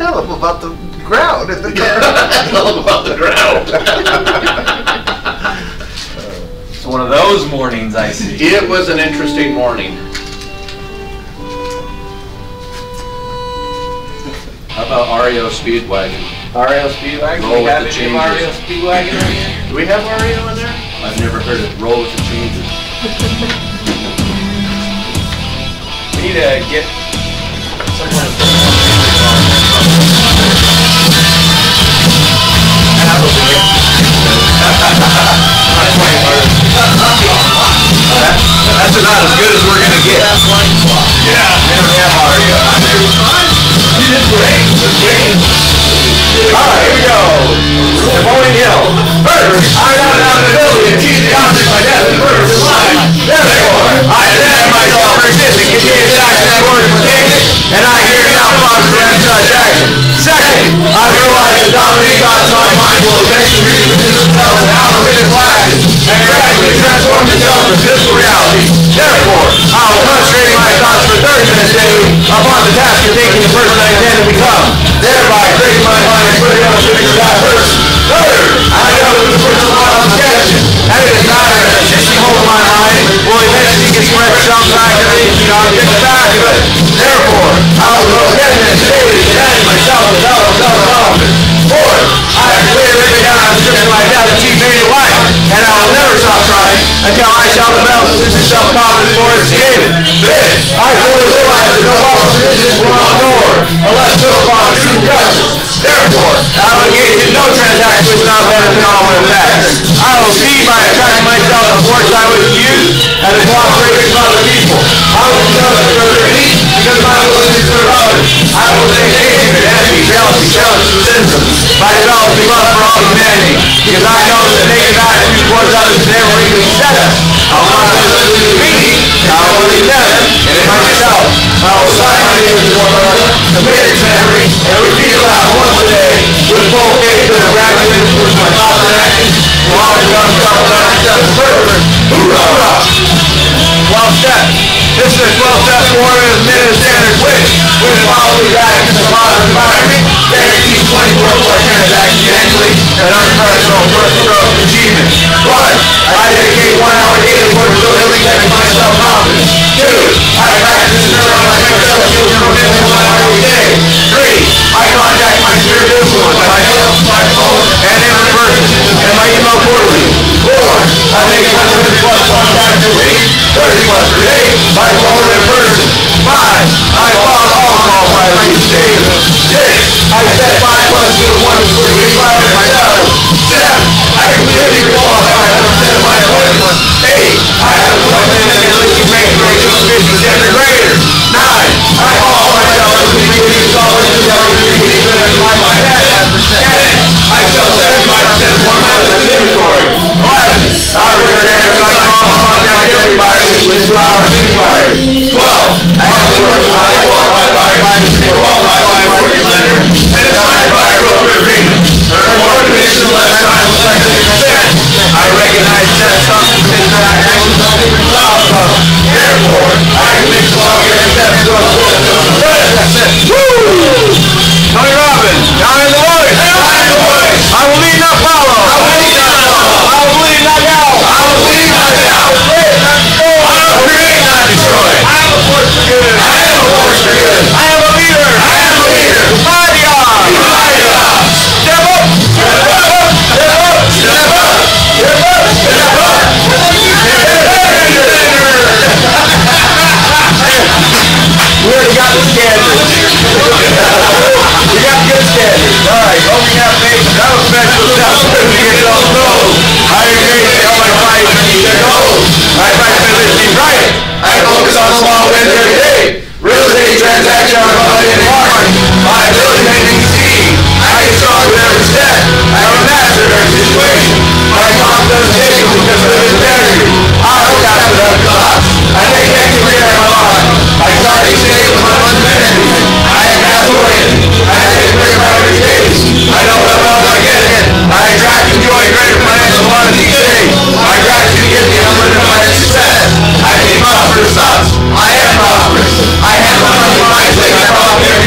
tell him about the ground at the Tell him about the ground. It's one of those mornings I see. It was an interesting morning. How about REO Speedwagon? REO Speedwagon? Roll Do we have with the any changes. REO Speedwagon in here? Do we have REO in there? I've never heard it. Roll with the changes. We need to get someone to That's about as good as we're going to get. Yeah, we don't have REO. You did great. Alright, here we go. Bowling Hill. First, I got down in the building and teased the object my death in first in line. Therefore, I deny myself for existing, continue to action that word for king, and I hear now prosper and such action. Second, I realize the dominating thoughts of my mind will eventually reproduce themselves in algorithmic classes and gradually transform themselves into physical reality. Therefore, I will concentrate my thoughts for 30 minutes daily upon the task of thinking the person I intend to become, thereby creating my mind and putting on the picture of that person. Third, I know that the person I'm sketching, and it is not an existing hold of my mind, will eventually express itself back in the object back of it. Therefore, I will go ahead and daily deny myself with self-confidence. Fourth, I have clearly written down the description of my death and chief made life, and I will never stop trying until I shall develop sufficient self-confidence for its achievement. Fifth, I fully realize that no law provisions will not door unless built upon true justice. Therefore, I will engage in no transaction which not benefit all my effects. I will see by attracting myself the force I would use and the cooperation of other people. I will show that further peace because my will is for others. I will take hatred, envy, jealousy, cynicism by developing love for all humanity because I know that negative attitude towards others never really set us. I will not listen to me, I will leave them, and in myself. I will sign my name to one another, commit its memory, and repeat aloud once a day with full faith and gratitude towards my thoughts and actions. Will always come self-confidence and purpose. Hoorah! 12 steps. This is a 12-step warrior minute standard which follows these actions of positive environment, guarantees 24/4 transaction annually, and unprecedented personal growth and achievement. 1. I dedicate 1 hour daily towards building my self-confidence. 2. I practice and learn myself skills and within 1 hour every day. 3. I contact my spirit influence by myself, my phone, and every person, and my email quarterly. 4. I make 100 plus contacts a week, 30 plus per day, by phone and person. 5. I follow all call violations daily. 6. I set 5 plus to 1 for 85 myself. 7. I completely recall how I understand my appointment. 8. I have a appointment and a leaking range for 250 every greater. 9. I call myself as we reduce all of the even as my head. 10. I sell 75% more money than inventory. 11. I return everybody contact everybody with flowers and fires. 12. I have to work with my for all my life working lender and it's signed by a broker agreement. More commission, less time, less consent. I recognize that something is not actually something from therefore, I can mix along every step to a Woo! Tony Robbins, down in the voice. I will lead not follow. I will lead not follow. I will lead not doubt. I will lead not doubt. I will create not destroy. I am a force for good. I am a force for good. I am a leader. I am a leader. Mighty God. Mighty God. Step up. Step up. Step up. Step up. Step up. Step up. We already got the standards. We got good standards. Alright, opening up faith. That was special stuff. You don't know. I agree with how my fight is gold. I fight for listening right. I focus on small wins every day. Real estate transaction on money and market. My ability to make things see. I get strong with every step. I have a master of every situation. My confidence is taken because of his integrity. I look after the thoughts. I take extra care of my life. I start each day with my humanity. I am half-awake. I take great every case. I know what else I get in. I attract and enjoy greater financial abundance each day. My gratitude gives me unlimited financial success. I can be prosperous thoughts. I am prosperous. I have my money wisely. I profit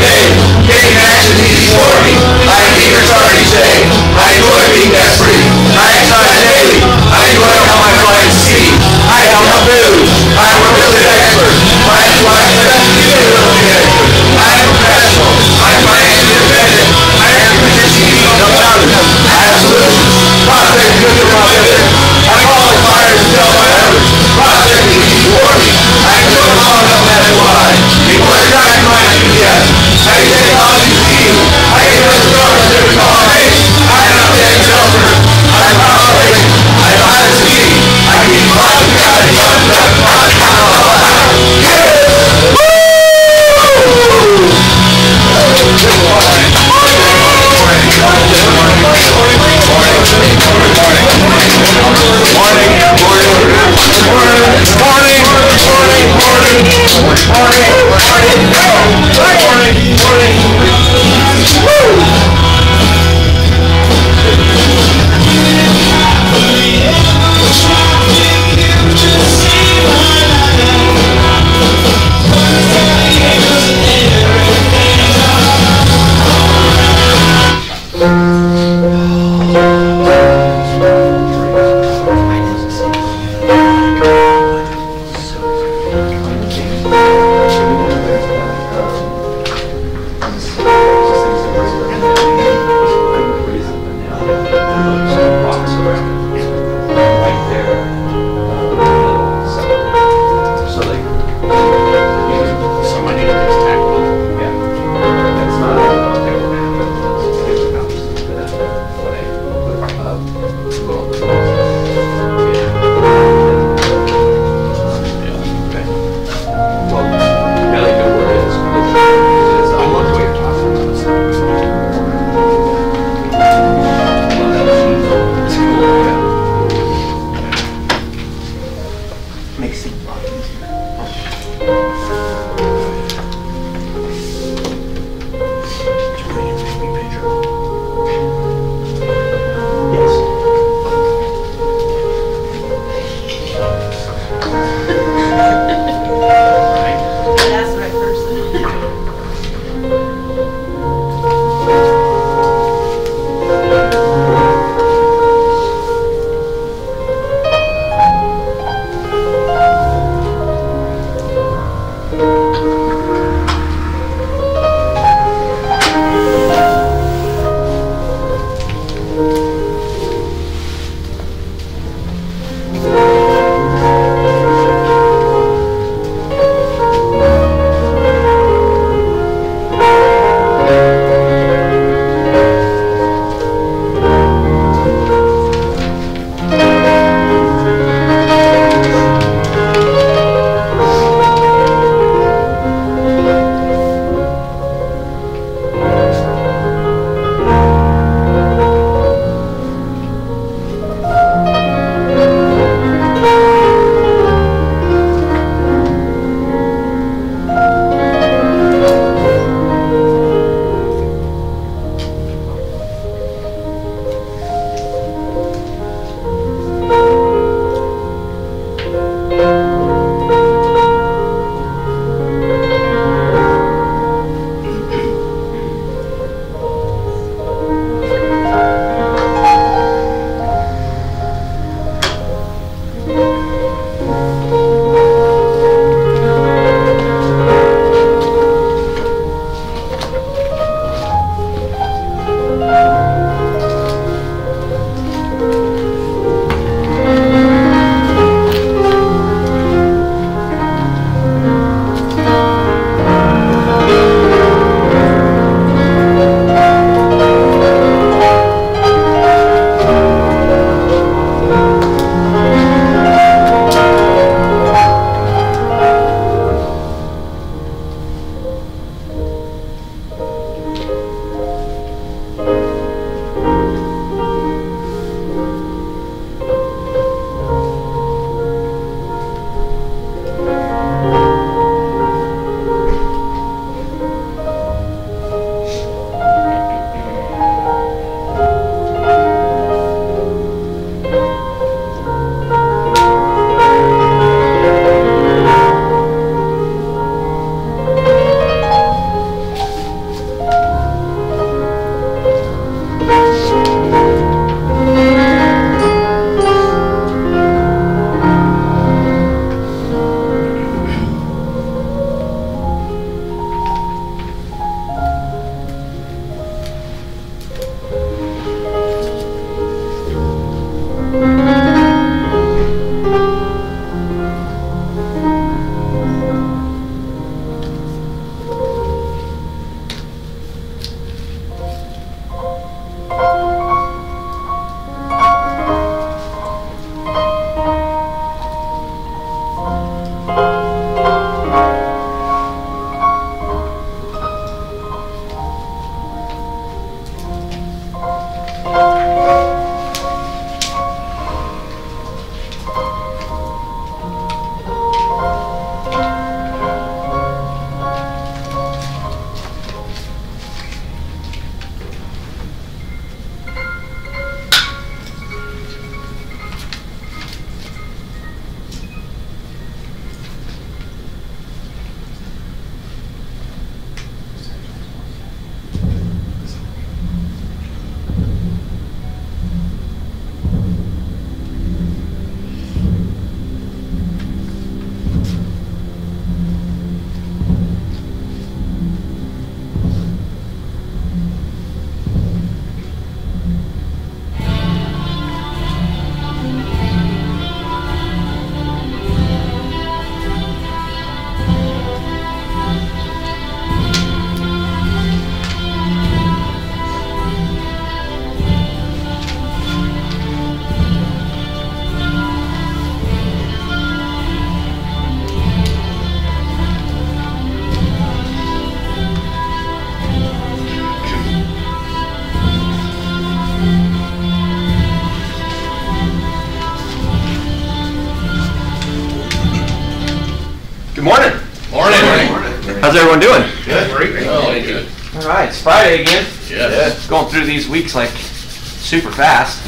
everyone doing? Good. Really good. All right, it's Friday again. Yes. Going through these weeks like super fast.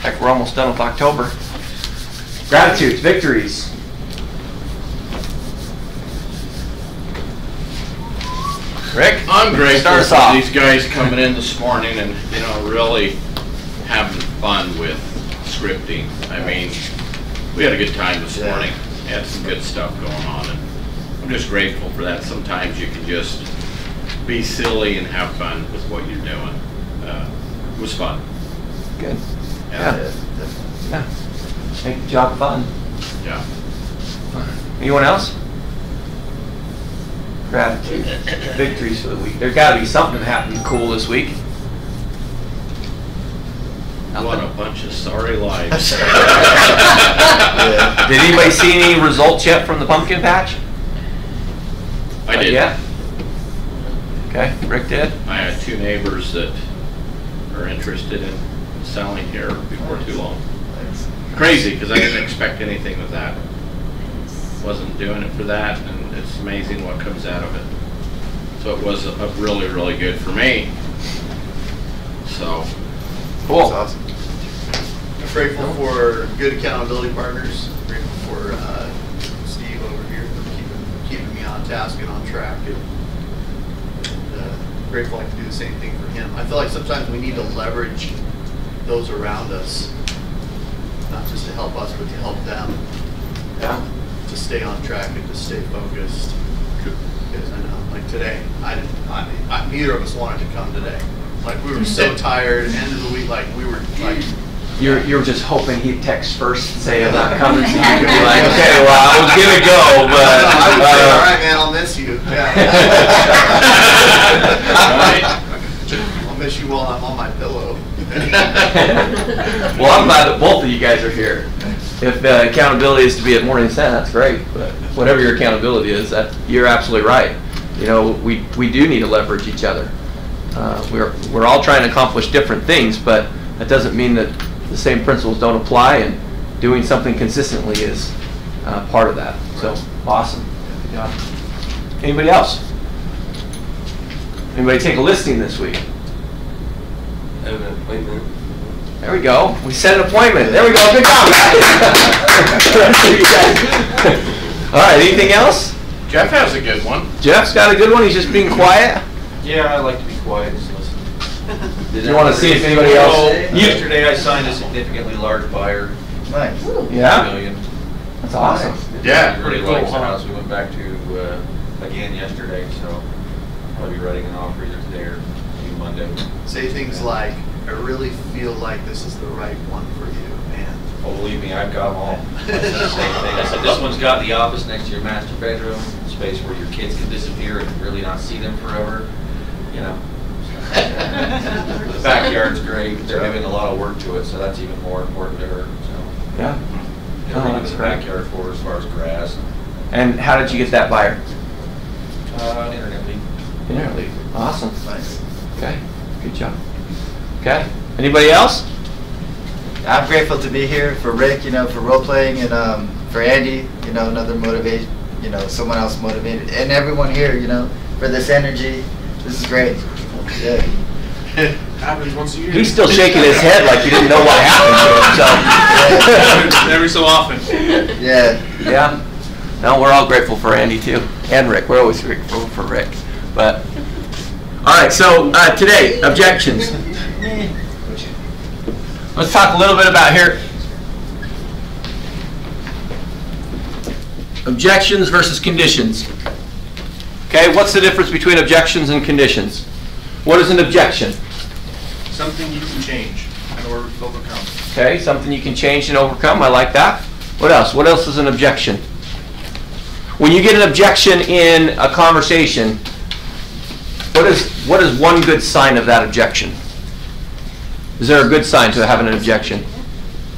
Heck, we're almost done with October. Gratitudes, victories. Rick? I'm grateful Start us for off. these guys coming in this morning and, really having fun with scripting. I mean, we had a good time this morning. Had some good stuff going on, and I'm just grateful for that. Sometimes you can just be silly and have fun with what you're doing. It was fun. Good. Yeah. Yeah. Make the job fun. Yeah. Anyone else? Gratitude. Victories for the week. There's got to be something that happened cool this week. What a bunch of sorry lives. Did anybody see any results yet from the pumpkin patch? I did. Yeah. Okay, Rick did. I had 2 neighbors that are interested in selling here before too long. Crazy, because I didn't expect anything with that. Wasn't doing it for that, and it's amazing what comes out of it. So it was a really, really good for me. So, Cool. That's awesome. I'm grateful for good accountability partners. I'm grateful for Steve over here for keeping me on task and on track. And grateful I can do the same thing for him. I feel like sometimes we need to leverage those around us, not just to help us, but to help them. Yeah. To stay on track and to stay focused. Because I know, like today, neither of us wanted to come today. Like we were so tired. End of the week, like we were like. You were just hoping he'd text first and say I'm not coming, so you could be like, okay, well I was gonna go, but I would say, all right, man, I'll miss you. Yeah. I'll miss you while I'm on my pillow. well, I'm glad that both of you guys are here. If accountability is to be at Morning Ascent, that's great. But whatever your accountability is, you're absolutely right. You know, we do need to leverage each other. We're all trying to accomplish different things, but that doesn't mean that the same principles don't apply, and doing something consistently is part of that. So, awesome. Good job. Anybody else? Anybody take a listing this week? I have an appointment. There we go. We set an appointment. There we go. Good job, guys. All right, anything else? Jeff has a good one. Jeff's got a good one. He's just being quiet. Yeah, I like to be quiet. Just listen. Did you want to see if anybody else? Yesterday I signed a significantly large buyer. Nice. Yeah? $2 million. That's awesome. Yeah, Really pretty cool, likes the huh? house. We went back to again yesterday, so I'll be writing an offer either today or maybe Monday. Say things like, I really feel like this is the right one for you, man. Oh, believe me, I've got them all. I said the same thing. I said, this one's got the office next to your master bedroom, space where your kids can disappear and really not see them forever, you know. The backyard's great. They're doing a lot of work to it, so that's even more important to her. So Yeah. everything in that's the great. backyard for her as far as grass. And how did you get that buyer? Internet lead. Internet. Awesome. Nice. Okay. Good job. Okay. Anybody else? I'm grateful to be here for Rick, you know, for role playing, and for Andy, you know, another motivation, you know, someone else motivated, and everyone here, you know, for this energy. This is great. Yeah. Happens once a year. He's still shaking his head like he didn't know what happened to him. Every so often. Yeah. So yeah. No, we're all grateful for Andy too, and Rick. We're always grateful for Rick. But all right. So today, objections. Let's talk a little bit about here. Objections versus conditions. Okay, what's the difference between objections and conditions? What is an objection? Something you can change in order to overcome. Okay, something you can change and overcome. I like that. What else? What else is an objection? When you get an objection in a conversation, what is one good sign of that objection? Is there a good sign to having an objection?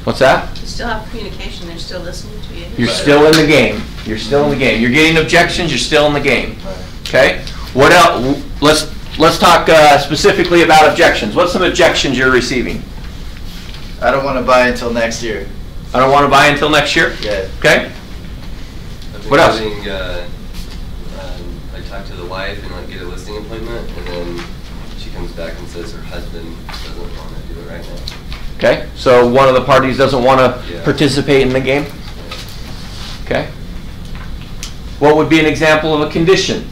What's that? You still have communication, they're still listening to you. You're still in the game. You're still in the game. You're getting objections, you're still in the game. Okay? What else? Let's talk specifically about objections. What's some objections you're receiving? I don't want to buy until next year. I don't want to buy until next year? Yeah. Okay? I've been What else? getting, I talked to the wife and like get a listing appointment, and then she comes back and says her husband doesn't want to do it right now. Okay, so one of the parties doesn't want to Yeah. participate in the game? Okay. What would be an example of a condition?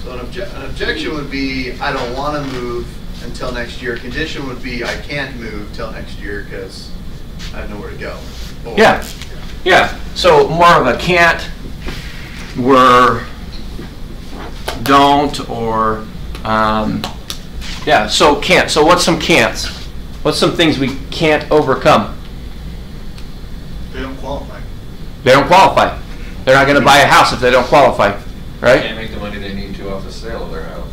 So an objection would be, I don't want to move until next year. Condition would be, I can't move till next year because I have nowhere to go. Or- Yeah. Yeah, so more of a can't, were, don't, or, yeah, so can't. So what's some can'ts? What's some things we can't overcome? They don't qualify. They don't qualify. They're not going to buy a house if they don't qualify, right? Can't make the money they need to off the sale of their house.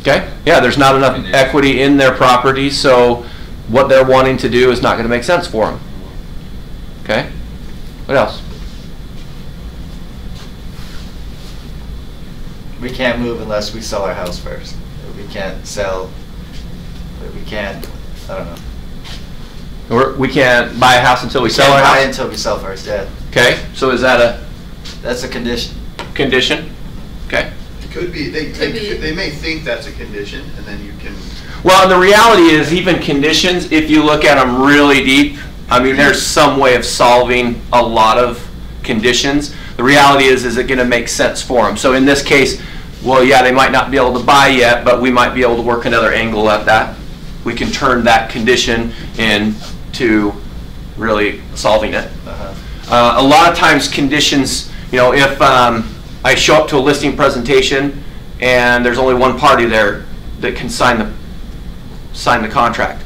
Okay, yeah, there's not enough equity in their property, so what they're wanting to do is not going to make sense for them. Okay, what else? We can't move unless we sell our house first. We can't sell, we can't, I don't know. We can't buy a house until we sell our Can't buy house? until we sell first, yeah. Okay, so is that a That's a condition. condition? Okay. It could be, Could be. they may think that's a condition, and then you can, Well, and the reality is, even conditions, if you look at them really deep, I mean, there's some way of solving a lot of conditions. The reality is it going to make sense for them? So in this case, well, yeah, they might not be able to buy yet, but we might be able to work another angle at that. We can turn that condition into really solving it. A lot of times conditions, you know, if I show up to a listing presentation and there's only one party there that can sign the contract.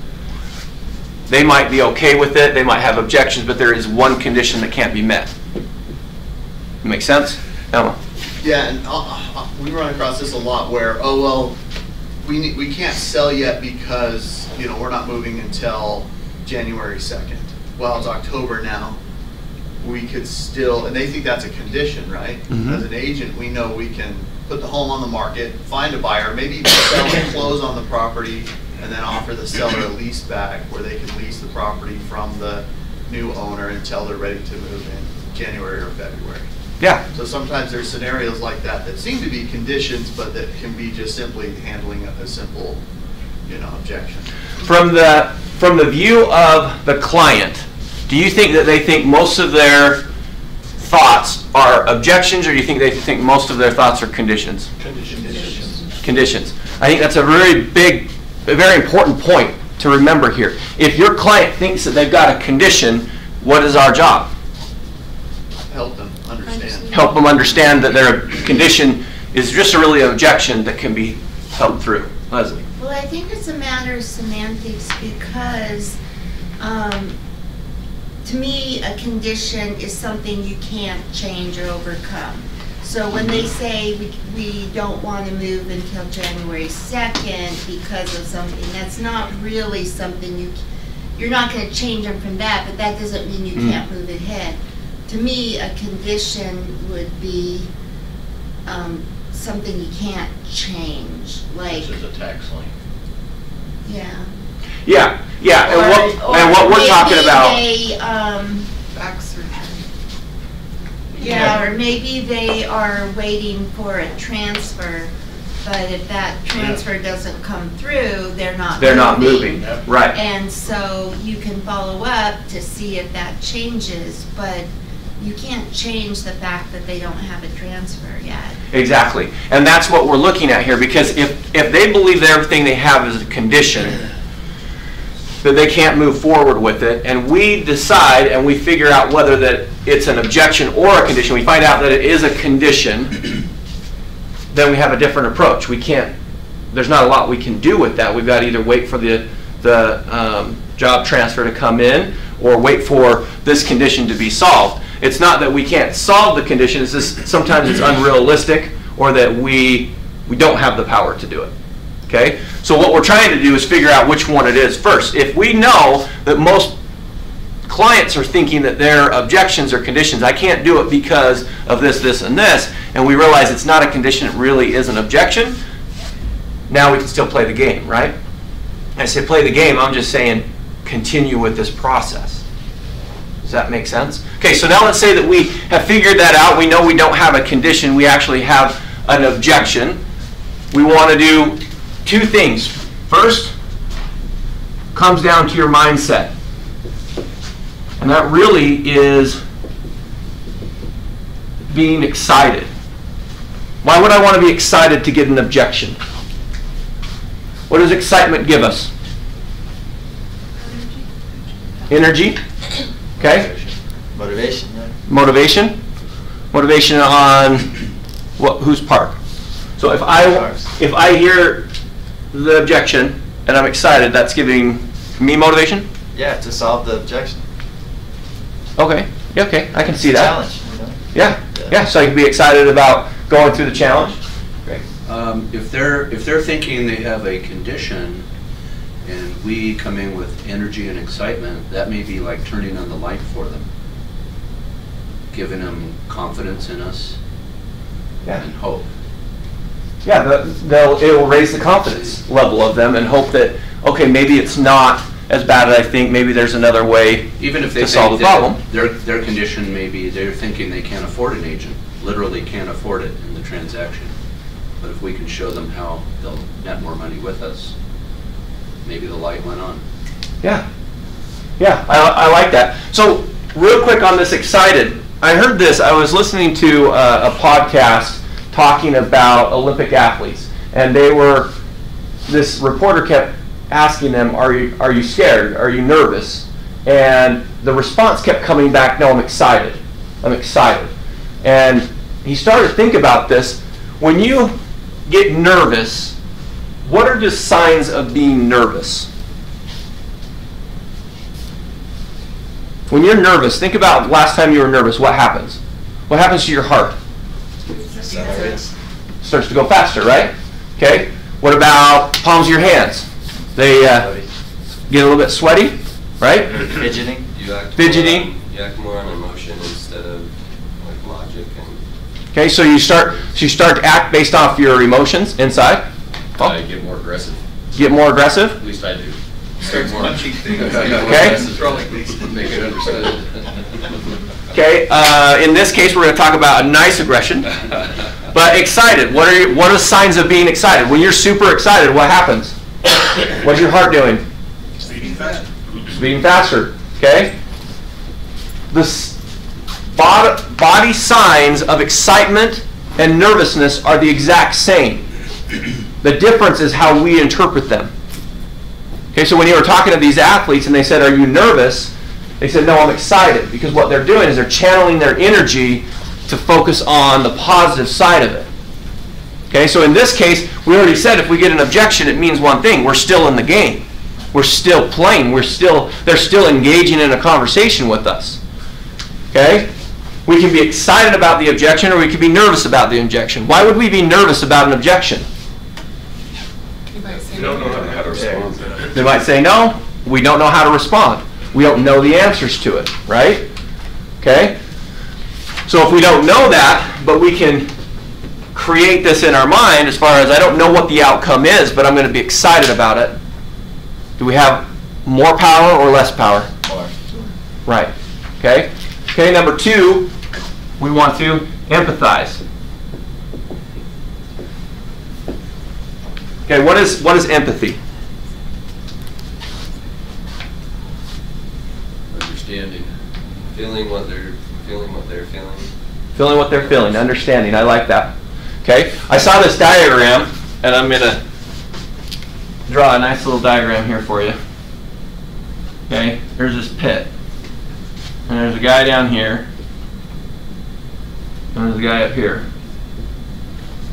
They might be okay with it, they might have objections, but there is one condition that can't be met. Make sense? Emma? yeah, and we run across this a lot where, oh, well, we can't sell yet because, you know, we're not moving until January 2nd. Well, it's October now. We could still, and they think that's a condition, right? Mhm. As an agent, we know we can put the home on the market, find a buyer, maybe even sell and close on the property, and then offer the seller a lease back where they can lease the property from the new owner until they're ready to move in January or February. Yeah. So sometimes there's scenarios like that that seem to be conditions, but that can be just simply handling a simple, you know, objection. From the view of the client, do you think that they think most of their thoughts are objections, or do you think they think most of their thoughts are conditions? Conditions. I think that's a very big, a very important point to remember here. If your client thinks that they've got a condition, what is our job? Help them understand. Help them understand that their condition is just really an objection that can be helped through. Leslie? Well, I think it's a matter of semantics because, to me, a condition is something you can't change or overcome. So when they say we don't want to move until January 2nd because of something, that's not really something you're not going to change them from that, but that doesn't mean you can't move ahead. To me, a condition would be something you can't change, like, This is a tax lien. yeah. Yeah, yeah, and what we're talking about. Maybe Back surgery. yeah, or maybe they are waiting for a transfer, but if that transfer doesn't come through, they're not moving, right? And so you can follow up to see if that changes, but you can't change the fact that they don't have a transfer yet. Exactly, and that's what we're looking at here, because if they believe that everything they have is a condition, that they can't move forward with it, and we decide and we figure out whether that it's an objection or a condition, we find out that it is a condition, then we have a different approach. We can't, there's not a lot we can do with that. We've got to either wait for the job transfer to come in or wait for this condition to be solved. It's not that we can't solve the condition, it's just sometimes it's unrealistic or that we don't have the power to do it. Okay? So what we're trying to do is figure out which one it is first. If we know that most clients are thinking that their objections are conditions, I can't do it because of this, this, and this, and we realize it's not a condition, it really is an objection, now we can still play the game, right? I say play the game, I'm just saying continue with this process. Does that make sense? Okay, so now let's say that we have figured that out. We know we don't have a condition. We actually have an objection. We want to do two things. First, comes down to your mindset. And that really is being excited. Why would I want to be excited to get an objection? What does excitement give us? Energy. Okay. Motivation, yeah. Motivation. Motivation on what? Whose part? So if I hear the objection and I'm excited, that's giving me motivation. Yeah, to solve the objection. Okay. Yeah, okay. I can see that. Challenge, you know? Yeah. Yeah. So I can be excited about going through the challenge. Great. If they're thinking they have a condition, and we come in with energy and excitement, that may be like turning on the light for them, giving them confidence in us and hope. Yeah, it will raise the confidence level of them and hope that, okay, maybe it's not as bad as I think. Maybe there's another way Even if they to solve the problem. Their condition may be they're thinking they can't afford an agent, literally can't afford it in the transaction. But if we can show them how they'll net more money with us, maybe the light went on. Yeah. Yeah, I like that. So real quick on this excited, I heard this. I was listening to a podcast talking about Olympic athletes, and this reporter kept asking them, are you scared? Are you nervous? And the response kept coming back, no, I'm excited. I'm excited. And he started to think about this. When you get nervous, what are just signs of being nervous? When you're nervous, think about last time you were nervous. What happens? What happens to your heart? Starts to go faster, right? Okay. What about palms of your hands? They get a little bit sweaty, right? Fidgeting. Fidgeting. You act more on emotion instead of like logic and. Okay, so you start to act based off your emotions inside. I get more aggressive. Get more aggressive. At least I do. Starts punching things. Okay. Throwing things. Make it understood. Okay. In this case, we're going to talk about a nice aggression, but excited. What are signs of being excited? When you're super excited, what happens? What's your heart doing? Beating faster. Beating faster. Okay. The body signs of excitement and nervousness are the exact same. The difference is how we interpret them. Okay, so when you were talking to these athletes and they said, are you nervous? They said, no, I'm excited, because what they're doing is they're channeling their energy to focus on the positive side of it. Okay, so in this case, we already said if we get an objection, it means one thing. We're still in the game. We're still playing. They're still engaging in a conversation with us. Okay? We can be excited about the objection, or we can be nervous about the objection. Why would we be nervous about an objection? You don't know how to respond. They might say no. We don't know how to respond. We don't know the answers to it, right? Okay? So if we don't know that, but we can create this in our mind as far as I don't know what the outcome is, but I'm going to be excited about it. Do we have more power or less power? More. Right. Okay? Okay, number 2, we want to empathize. Okay, what is empathy? Understanding. Feeling what they're feeling. Feeling what they're feeling, understanding. I like that. Okay, I saw this diagram, and I'm going to draw a nice little diagram here for you. Okay, there's this pit. And there's a guy down here. And there's a guy up here.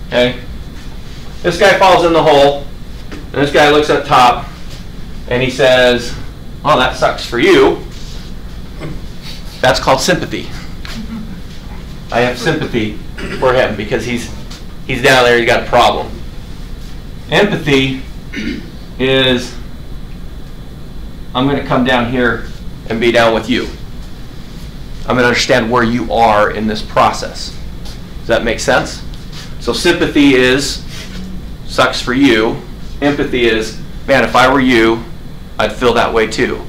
Okay? This guy falls in the hole. And this guy looks at the top. And he says, well, that sucks for you. That's called sympathy. I have sympathy for him because he's down there, he's got a problem. Empathy is, I'm going to come down here and be down with you. I'm going to understand where you are in this process. Does that make sense? So sympathy is, sucks for you. Empathy is, man, if I were you, I'd feel that way too.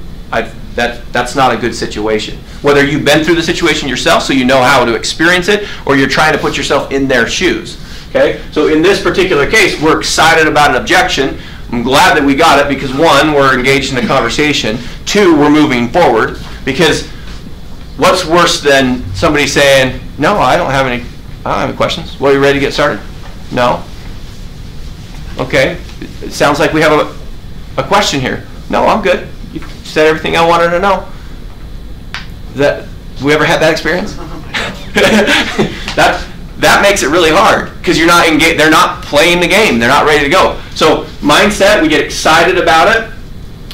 That's not a good situation. Whether you've been through the situation yourself, so you know how to experience it, or you're trying to put yourself in their shoes. Okay? So in this particular case, we're excited about an objection. I'm glad that we got it because, one, we're engaged in a conversation. Two, we're moving forward. Because what's worse than somebody saying, no, I don't have any questions. Well, you ready to get started? No? Okay. It sounds like we have a question here. No, I'm good. You said everything I wanted to know. We ever had that experience? That makes it really hard because you're not engaged. They're not playing the game. They're not ready to go. So mindset, we get excited about it.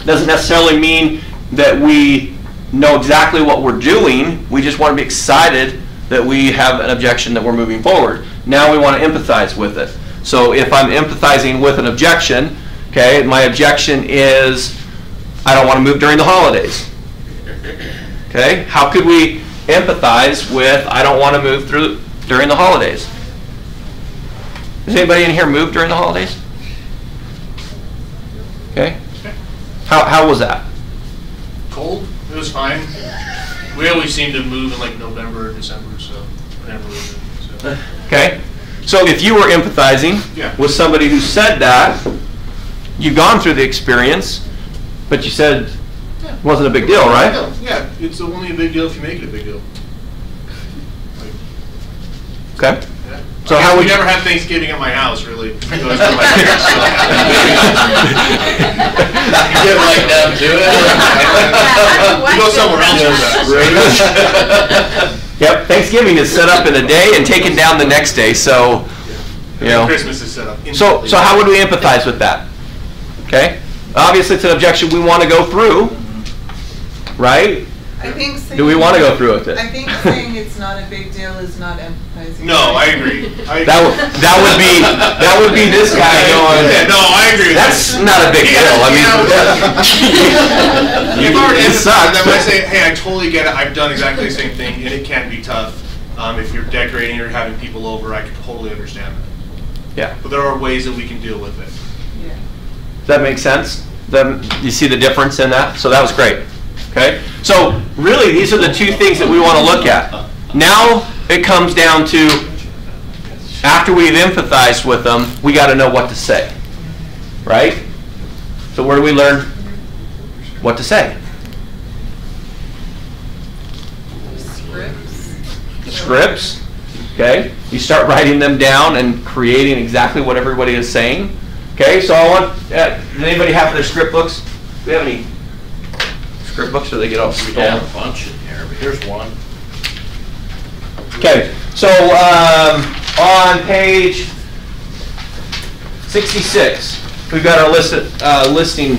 Doesn't necessarily mean that we know exactly what we're doing. We just want to be excited that we have an objection that we're moving forward. Now we want to empathize with it. So if I'm empathizing with an objection, okay, my objection is I don't want to move during the holidays. Okay, how could we empathize with I don't want to move during the holidays? Does anybody in here move during the holidays? Okay. How was that? Cold. It was fine. We always seem to move in like November or December, so whenever we're moving. So. Okay. So if you were empathizing with somebody who said that, you've gone through the experience, but you said it wasn't a big deal, right? Yeah, it's only a big deal if you make it a big deal. Okay. Yeah. So how would we you never have Thanksgiving at my house, really? You get like them to it. You go somewhere else. Yep, Thanksgiving is set up in a day and taken down the next day, so you know. Christmas is set up. So how would we empathize with that? Okay, obviously it's an objection we want to go through, right? I think saying, do we want to go through with it? I think saying it's not a big deal is not empathizing. No, I agree. That would be this guy going. Yeah, no, I agree. That's not a big deal. I mean, you've already it sucks. Then when I say, hey, I totally get it. I've done exactly the same thing, and it can be tough. If you're decorating or having people over, I can totally understand that. Yeah. But there are ways that we can deal with it. Yeah. Does that make sense? Then you see the difference in that? So that was great. Okay? So really, these are the two things that we want to look at. Now it comes down to, after we've empathized with them, we got to know what to say. Right? So where do we learn what to say? Scripts. Okay? You start writing them down and creating exactly what everybody is saying. Okay? So I want, does anybody have their script books? Do we have any script books, or they get all stolen? We have a bunch in here, but here's one. Okay, so on page 66, we've got our listing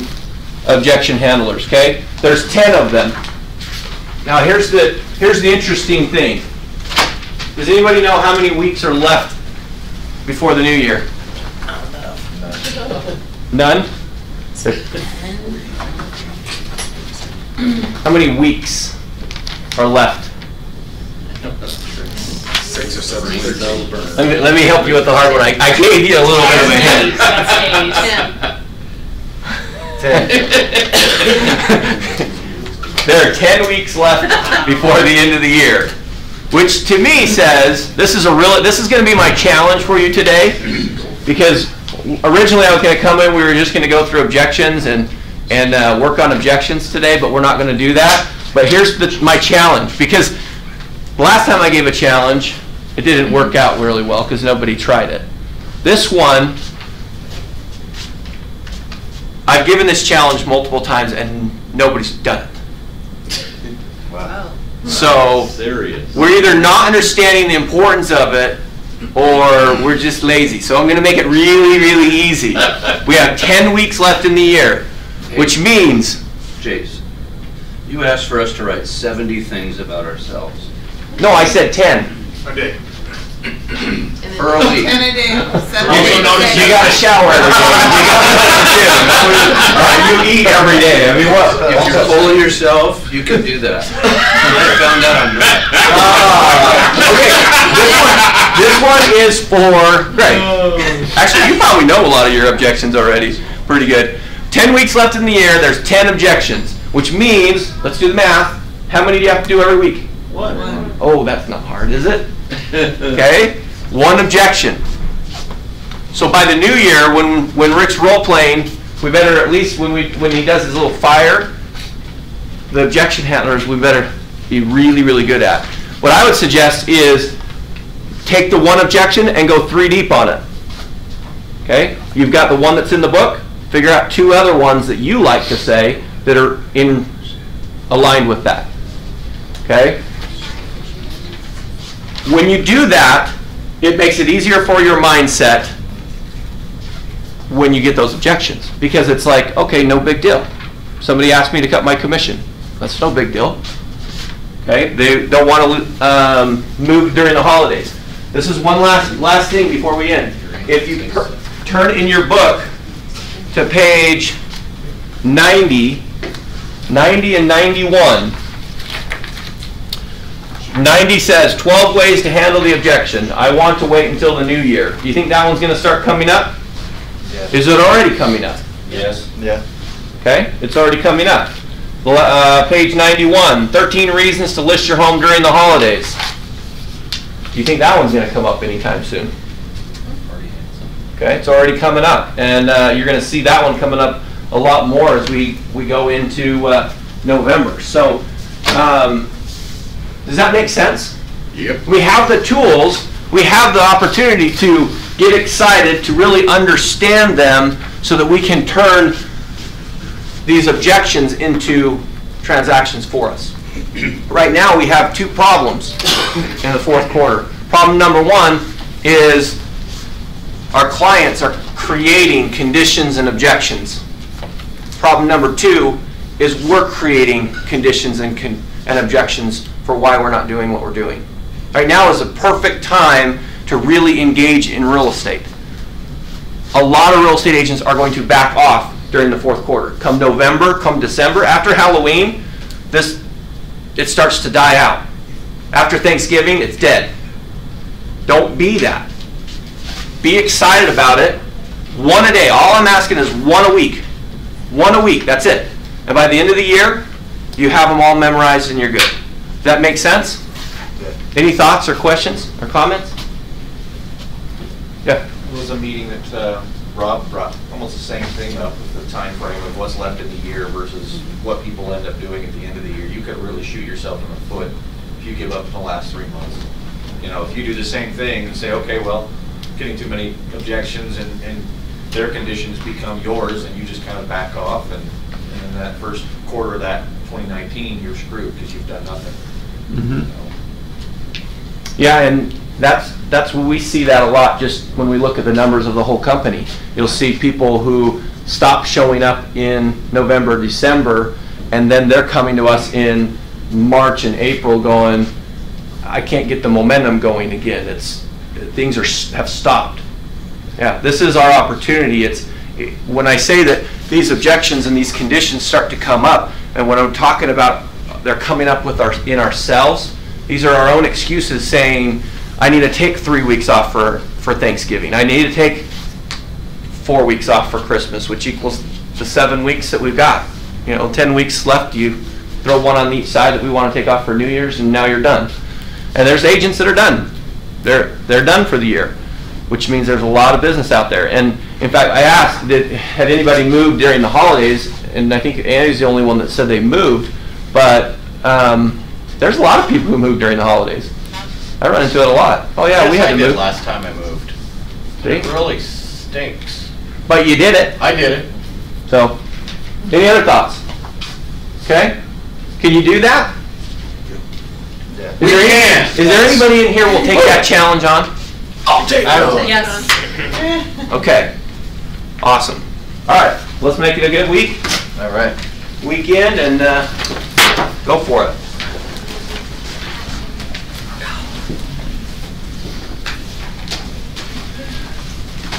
objection handlers. Okay, there's 10 of them. Now here's the interesting thing. Does anybody know how many weeks are left before the new year? None. How many weeks are left? 6 or 7 weeks. Let me help you with the hard one. I gave you a little bit of a hint. 10. There are 10 weeks left before the end of the year, which to me says this is going to be my challenge for you today, because originally I was going to come in, we were just going to go through objections and work on objections today, but we're not going to do that. But here's my challenge, because last time I gave a challenge, it didn't work out really well because nobody tried it. This one, I've given this challenge multiple times and nobody's done it. Wow. So Serious. we're either not understanding the importance of it or we're just lazy. So I'm going to make it really, really easy. We have 10 weeks left in the year, which means, Jace, you asked for us to write 70 things about ourselves. no, I said 10. I did. For a week. 10 a day. 7 Also notice You got to shower every day. You eat every day. I mean, what? If you're full of yourself, you can do that. I found that on that. Okay, this one is for Greg. Actually, you probably know a lot of your objections already. Pretty good. 10 weeks left in the year. There's 10 objections. which means, let's do the math, how many do you have to do every week? One. Oh, that's not hard, is it? Okay, 1 objection. So by the new year, when Rick's role-playing, we better at least, when he does his little fire, the objection handlers we better be really, really good at. What I would suggest is take the 1 objection and go 3 deep on it. Okay? You've got the one that's in the book, figure out 2 other ones that you like to say that are aligned with that. Okay? When you do that, it makes it easier for your mindset when you get those objections. Because it's like, okay, no big deal. Somebody asked me to cut my commission. That's no big deal. Okay? They don't want to move during the holidays. This is one last thing before we end. If you turn in your book to page 90 and 91, 90 says 12 ways to handle the objection. I want to wait until the new year. Do you think that one's going to start coming up? Yes. Is it already coming up? Yes. Yeah. Okay, it's already coming up. Page 91, 13 reasons to list your home during the holidays. Do you think that one's going to come up anytime soon? Okay, it's already coming up, and you're going to see that one coming up a lot more as we go into November. So, does that make sense? Yep. We have the tools, we have the opportunity to get excited, to really understand them so that we can turn these objections into transactions for us. Right now we have 2 problems in the 4th quarter. Problem number 1 is our clients are creating conditions and objections. Problem number 2 is we're creating conditions and objections for why we're not doing what we're doing. Right now is a perfect time to really engage in real estate. A lot of real estate agents are going to back off during the 4th quarter. Come November, come December, after Halloween, it starts to die out. After Thanksgiving, it's dead. Don't be that. Be excited about it. 1 a day. All I'm asking is 1 a week. 1 a week, that's it. And by the end of the year, you have them all memorized and you're good. Does that make sense? Yeah. Any thoughts or questions or comments? Yeah. It was a meeting that Rob brought almost the same thing up with the time frame of what's left in the year versus what people end up doing at the end of the year. You could really shoot yourself in the foot if you give up in the last 3 months. You know, if you do the same thing and say, okay, well, getting too many objections and their conditions become yours and you just kind of back off, and in that first quarter of that 2019, you're screwed because you've done nothing. Mm-hmm. Yeah, and that's when we see that a lot. Just when we look at the numbers of the whole company, you'll see people who stop showing up in November, December, and then they're coming to us in March and April going, I can't get the momentum going again. Things have stopped. Yeah, this is our opportunity. When I say that these objections and these conditions start to come up, and when I'm talking about they're coming up with in ourselves, these are our own excuses saying, I need to take 3 weeks off for Thanksgiving. I need to take 4 weeks off for Christmas, which equals the 7 weeks that we've got. 10 weeks left. You throw one on each side that we want to take off for New Year's, and now you're done. And there's agents that are done. They're done for the year, which means there's a lot of business out there. And in fact, I asked, had anybody moved during the holidays? And I think Andy's the only one that said they moved. But there's a lot of people who moved during the holidays. I run into it a lot. Oh yeah, we had to move. Last time I moved. See? It really stinks. But you did it. I did it. So, any other thoughts? Okay? Can you do that? Yeah. Is there anybody in here who will take that challenge on? I'll take it. Yes. Okay. Awesome. All right. Let's make it a good week. All right. Weekend and go for it.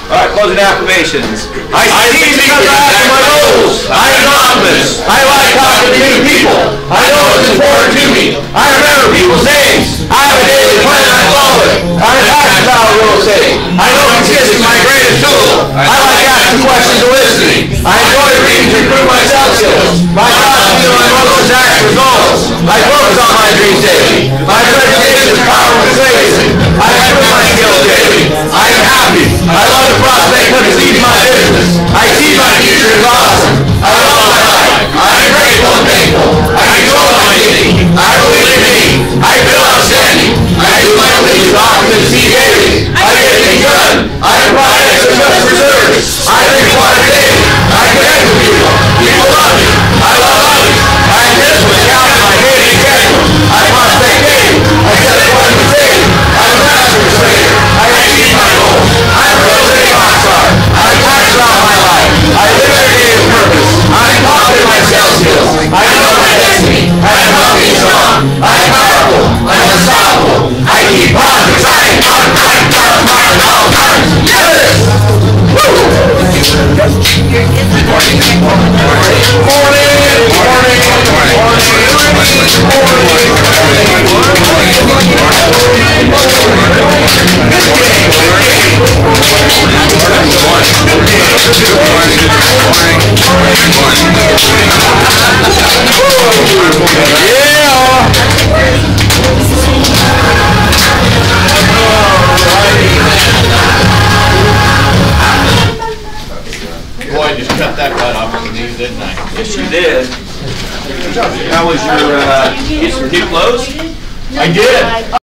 All right, closing affirmations. I see because I have my goals. I am anonymous. I like talking to new people. I know it's important to me. I remember people's names. I have a daily plan I follow it. I'm passionate about real estate. I know consistency is my greatest tool. I like asking questions and listening. I enjoy reading to improve my self skills. My thoughts I love the prospect because it sees my business. I see my future is awesome. I love my life. I'm grateful and thankful. I control my thinking. I believe in me. I feel outstanding. I do my things with optimism daily. I get things done. I am pride and customer service. I drink water daily. I connect with people. People love me. I love others. I am disciplined, counting my daily schedule. I prospect daily. I set appointments daily. I'm a master persuader. I achieve my goals. I'm a real estate rock star. I'm passionate about my life. I live every day with purpose. I'm confident in my sales skills. I know my destiny. I'm healthy and strong. I'm powerful. I'm unstoppable. I keep on exciting. Boy, I just cut that cut off from these, didn't I? Yes, you did. How was your, get some new clothes? I did.